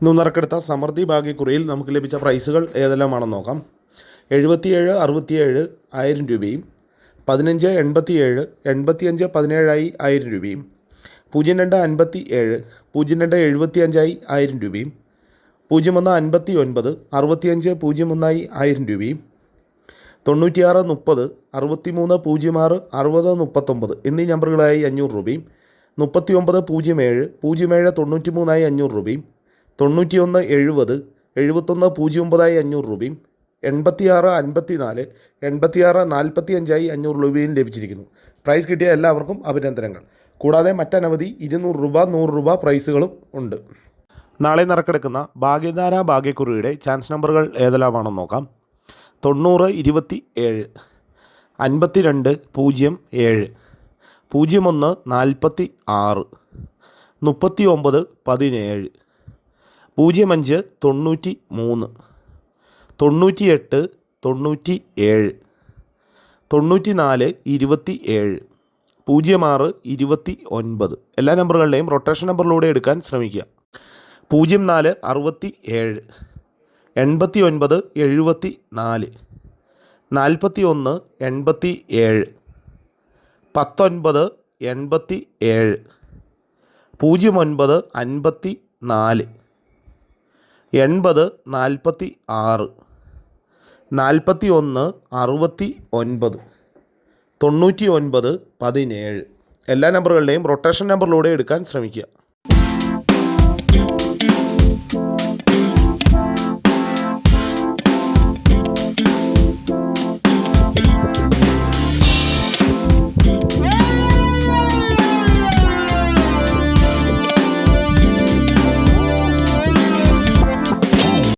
ഇന്ന് നറുക്കെടുത്ത സമൃദ്ധി ഭാഗ്യക്കുറിയിൽ നമുക്ക് ലഭിച്ച പ്രൈസുകൾ ഏതെല്ലാമാണെന്ന് നോക്കാം. 77 67 1000 രൂപയും 15 87 85 17 1000 രൂപയും 02 57 02 75 1000 രൂപയും 01 59 65 01 1000 രൂപയും 96 30 63 06 60 39 എന്നീ നമ്പറുകളായി 500 രൂപയും 39 07 07 93 500 രൂപയും 91 70 71 09 500 രൂപയും 86 54 86 45 500 രൂപയും ലഭിച്ചിരിക്കുന്നു. പ്രൈസ് കിട്ടിയ എല്ലാവർക്കും അഭിനന്ദനങ്ങൾ. കൂടാതെ മറ്റനവധി 200 രൂപ 100 രൂപ പ്രൈസുകളും ഉണ്ട്. നാളെ നറുക്കെടുക്കുന്ന ഭാഗ്യധാര ഭാഗ്യക്കുറിയുടെ ചാൻസ് നമ്പറുകൾ ഏതെല്ലാമാണെന്ന് നോക്കാം. 90 27 52 07 01 46 39 17 05 93 98 97 94 27 06 29 എല്ലാ നമ്പറുകളുടെയും റൊട്ടേഷൻ നമ്പറിലൂടെ എടുക്കാൻ ശ്രമിക്കുക. 04 67 89 74 41 87 19 87 09 54 80 46 41 69 99 17 എല്ലാ നമ്പറുകളുടെയും റൊട്ടേഷൻ നമ്പറിലൂടെ എടുക്കാൻ ശ്രമിക്കുക.